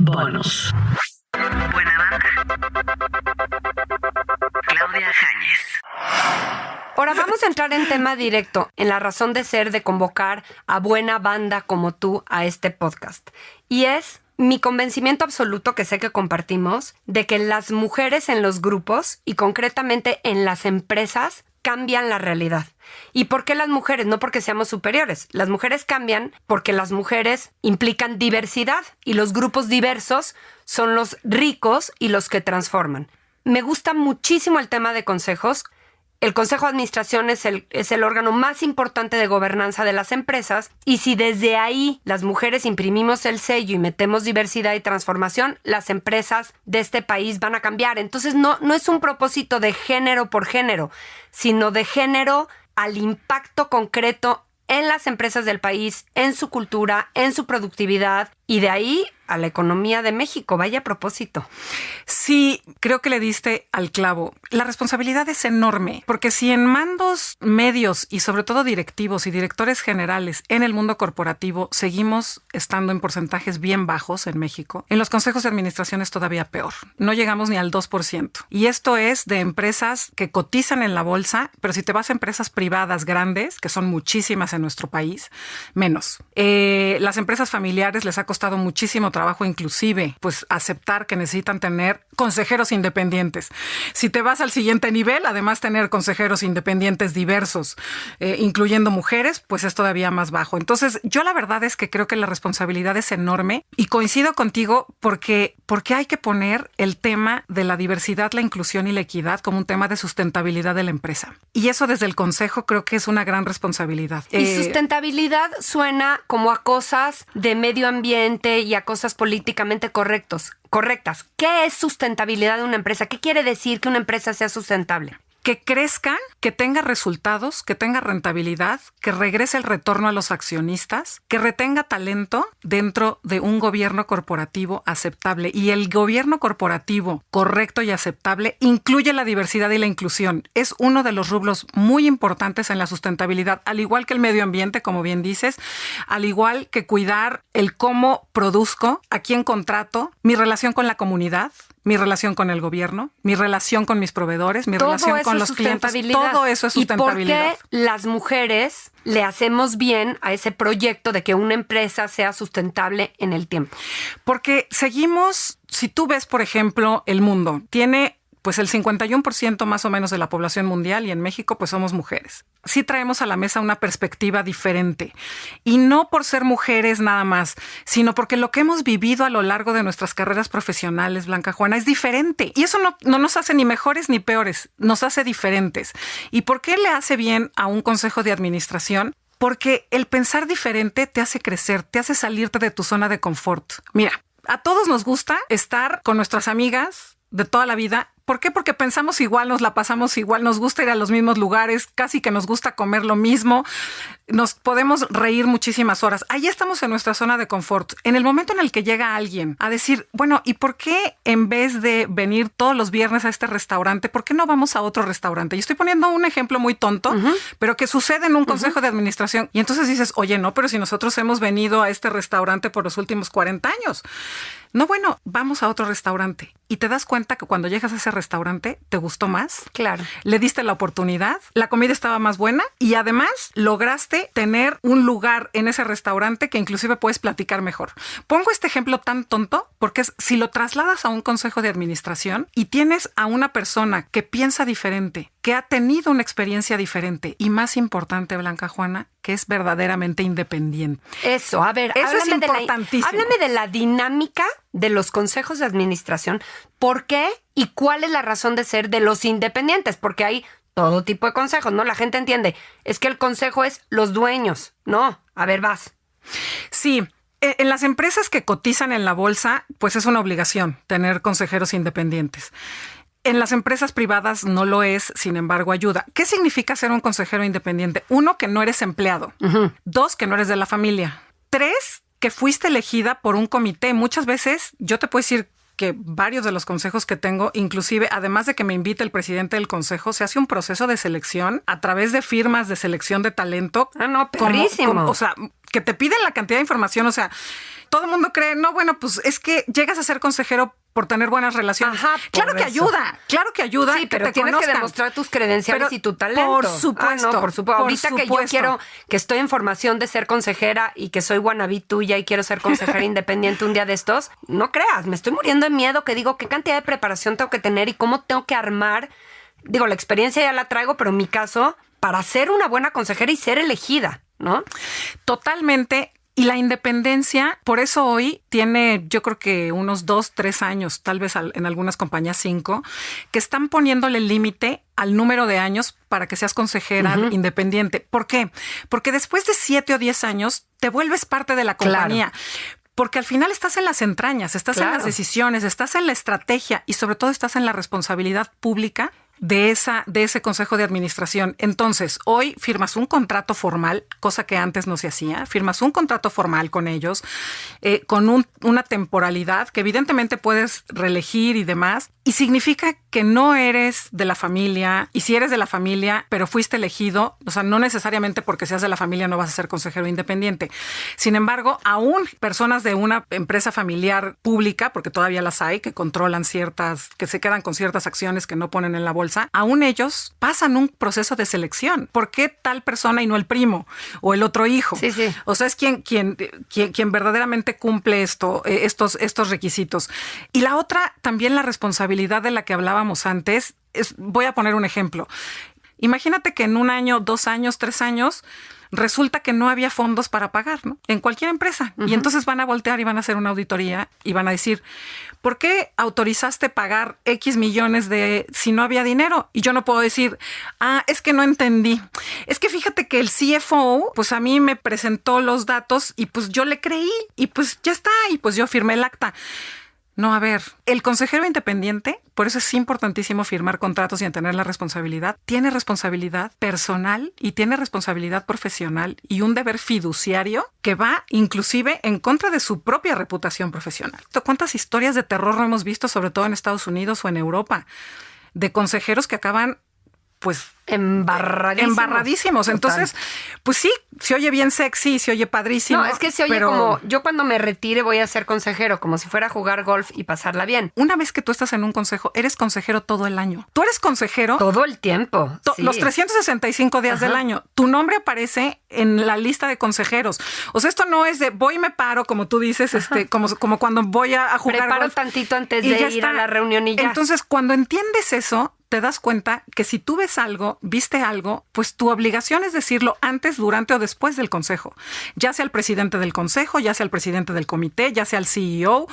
Bonus. Buena banda. Claudia Jáñez. Ahora vamos a entrar en tema directo, en la razón de ser de convocar a buena banda como tú a este podcast. Y es mi convencimiento absoluto, que sé que compartimos, de que las mujeres en los grupos y concretamente en las empresas cambian la realidad. ¿Y por qué las mujeres? No porque seamos superiores. Las mujeres cambian porque las mujeres implican diversidad y los grupos diversos son los ricos y los que transforman. Me gusta muchísimo el tema de consejos. El Consejo de Administración es el órgano más importante de gobernanza de las empresas, y si desde ahí las mujeres imprimimos el sello y metemos diversidad y transformación, las empresas de este país van a cambiar. Entonces no es un propósito de género por género, sino de género al impacto concreto en las empresas del país, en su cultura, en su productividad, y de ahí a la economía de México. Vaya propósito. Sí, creo que le diste al clavo. La responsabilidad es enorme, porque si en mandos medios y sobre todo directivos y directores generales en el mundo corporativo seguimos estando en porcentajes bien bajos en México, en los consejos de administración es todavía peor. No llegamos ni al 2%. Y esto es de empresas que cotizan en la bolsa, pero si te vas a empresas privadas grandes, que son muchísimas en nuestro país, menos. Las empresas familiares les ha costado muchísimo trabajo inclusive pues aceptar que necesitan tener consejeros independientes. Si te vas al siguiente nivel, además tener consejeros independientes diversos, incluyendo mujeres, pues es todavía más bajo. Entonces, yo la verdad es que creo que la responsabilidad es enorme y coincido contigo porque hay que poner el tema de la diversidad, la inclusión y la equidad como un tema de sustentabilidad de la empresa. Y eso desde el Consejo creo que es una gran responsabilidad. Y sustentabilidad suena como a cosas de medio ambiente y a cosas políticamente correctas. ¿Qué es sustentabilidad de una empresa? ¿Qué quiere decir que una empresa sea sustentable? Que crezca, que tenga resultados, que tenga rentabilidad, que regrese el retorno a los accionistas, que retenga talento dentro de un gobierno corporativo aceptable. Y el gobierno corporativo correcto y aceptable incluye la diversidad y la inclusión. Es uno de los rubros muy importantes en la sustentabilidad, al igual que el medio ambiente, como bien dices, al igual que cuidar el cómo produzco, a quién contrato, mi relación con la comunidad, mi relación con el gobierno, mi relación con mis proveedores, mi relación con los clientes. Todo eso es sustentabilidad. ¿Y por qué las mujeres le hacemos bien a ese proyecto de que una empresa sea sustentable en el tiempo? Porque seguimos, si tú ves, por ejemplo, el mundo, tiene pues el 51% más o menos de la población mundial y en México pues somos mujeres. Sí traemos a la mesa una perspectiva diferente y no por ser mujeres nada más, sino porque lo que hemos vivido a lo largo de nuestras carreras profesionales, Blanca Juana, es diferente y eso no nos hace ni mejores ni peores, nos hace diferentes. ¿Y por qué le hace bien a un consejo de administración? Porque el pensar diferente te hace crecer, te hace salirte de tu zona de confort. Mira, a todos nos gusta estar con nuestras amigas de toda la vida. ¿Por qué? Porque pensamos igual, nos la pasamos igual, nos gusta ir a los mismos lugares, casi que nos gusta comer lo mismo, nos podemos reír muchísimas horas. Ahí estamos en nuestra zona de confort. En el momento en el que llega alguien a decir, bueno, ¿y por qué en vez de venir todos los viernes a este restaurante, por qué no vamos a otro restaurante? Y estoy poniendo un ejemplo muy tonto, pero que sucede en un consejo de administración. Y entonces dices, oye, no, pero si nosotros hemos venido a este restaurante por los últimos 40 años. No, bueno, vamos a otro restaurante. Y te das cuenta que cuando llegas a ese restaurante, ¿te gustó más? Claro. Le diste la oportunidad, la comida estaba más buena y además lograste tener un lugar en ese restaurante que inclusive puedes platicar mejor. Pongo este ejemplo tan tonto porque si lo trasladas a un consejo de administración y tienes a una persona que piensa diferente, que ha tenido una experiencia diferente y más importante, Blanca Juana, que es verdaderamente independiente. Eso, a ver, eso es importantísimo. Háblame de la dinámica de los consejos de administración. ¿Por qué y cuál es la razón de ser de los independientes? Porque hay todo tipo de consejos, ¿no? La gente entiende, es que el consejo es los dueños. No, a ver, vas. Sí. En las empresas que cotizan en la bolsa, pues es una obligación tener consejeros independientes. En las empresas privadas no lo es, sin embargo, ayuda. ¿Qué significa ser un consejero independiente? 1, que no eres empleado. 2, que no eres de la familia. 3, que fuiste elegida por un comité. Muchas veces, yo te puedo decir que varios de los consejos que tengo, inclusive, además de que me invite el presidente del consejo, se hace un proceso de selección a través de firmas de selección de talento. Ah, no, perrísimo. O sea, que te piden la cantidad de información, o sea, todo el mundo cree, no, bueno, pues es que llegas a ser consejero por tener buenas relaciones. Ajá, claro que ayuda. Sí, pero tienes que demostrar tus credenciales y tu talento. Por supuesto. No, por supuesto. Ahorita que yo quiero, que estoy en formación de ser consejera y que soy wannabe tuya y quiero ser consejera independiente un día de estos, no creas, me estoy muriendo de miedo, que digo, qué cantidad de preparación tengo que tener y cómo tengo que armar. Digo, la experiencia ya la traigo, pero en mi caso, para ser una buena consejera y ser elegida, ¿no? Totalmente. Y la independencia, por eso hoy tiene, yo creo que unos 2, 3 años, tal vez en algunas compañías 5, que están poniéndole límite al número de años para que seas consejera independiente. ¿Por qué? Porque después de 7 o 10 años te vuelves parte de la compañía. Claro. Porque al final estás en las entrañas, estás en las decisiones, estás en la estrategia y sobre todo estás en la responsabilidad pública de ese consejo de administración. Entonces, hoy firmas un contrato formal, cosa que antes no se hacía. Firmas un contrato formal con ellos, con una temporalidad que evidentemente puedes reelegir y demás. Y significa que no eres de la familia. Y si eres de la familia, pero fuiste elegido, o sea, no necesariamente porque seas de la familia no vas a ser consejero independiente. Sin embargo, aún personas de una empresa familiar pública, porque todavía las hay, que controlan que se quedan con ciertas acciones que no ponen en la bolsa, aún ellos pasan un proceso de selección. ¿Por qué tal persona y no el primo o el otro hijo? Sí, sí. O sea, es quien verdaderamente cumple estos requisitos. Y la otra, también la responsabilidad de la que hablábamos antes, voy a poner un ejemplo. Imagínate que en 1 año, 2 años, 3 años, resulta que no había fondos para pagar, ¿no? En cualquier empresa. Y entonces van a voltear y van a hacer una auditoría y van a decir, ¿por qué autorizaste pagar X millones si no había dinero? Y yo no puedo decir, es que no entendí. Es que fíjate que el CFO, pues a mí me presentó los datos y pues yo le creí y pues ya está. Y pues yo firmé el acta. No, a ver, el consejero independiente, por eso es importantísimo firmar contratos y tener la responsabilidad, tiene responsabilidad personal y tiene responsabilidad profesional y un deber fiduciario que va inclusive en contra de su propia reputación profesional. ¿Cuántas historias de terror no hemos visto, sobre todo en Estados Unidos o en Europa, de consejeros que acaban pues embarradísimos. Entonces, pues sí, se oye bien sexy, se oye padrísimo. No, es que se oye como, yo cuando me retire voy a ser consejero, como si fuera a jugar golf y pasarla bien. Una vez que tú estás en un consejo, eres consejero todo el año. Tú eres consejero todo el tiempo. Sí. Los 365 días del año. Tu nombre aparece en la lista de consejeros. O sea, esto no es de voy y me paro, como tú dices, como cuando voy a jugar Preparo golf. Tantito antes de ir a la reunión y ya. Entonces, cuando entiendes eso, te das cuenta que si tú ves algo, viste algo, pues tu obligación es decirlo antes, durante o después del consejo. Ya sea el presidente del consejo, ya sea el presidente del comité, ya sea el CEO.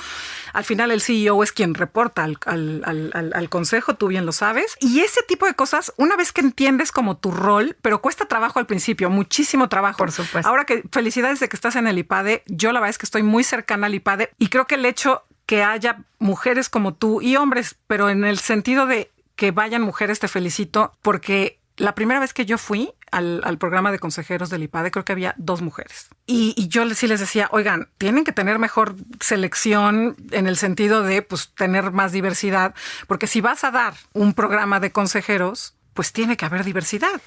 Al final el CEO es quien reporta al consejo, tú bien lo sabes. Y ese tipo de cosas, una vez que entiendes como tu rol, pero cuesta trabajo al principio, muchísimo trabajo. Por supuesto. Ahora que felicidades de que estás en el IPADE, yo la verdad es que estoy muy cercana al IPADE y creo que el hecho que haya mujeres como tú y hombres, pero en el sentido de que vayan mujeres, te felicito, porque la primera vez que yo fui al programa de consejeros del IPADE, creo que había 2 mujeres. Y yo sí les decía, oigan, tienen que tener mejor selección en el sentido de pues, tener más diversidad, porque si vas a dar un programa de consejeros, pues tiene que haber diversidad.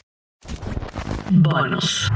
Bonus.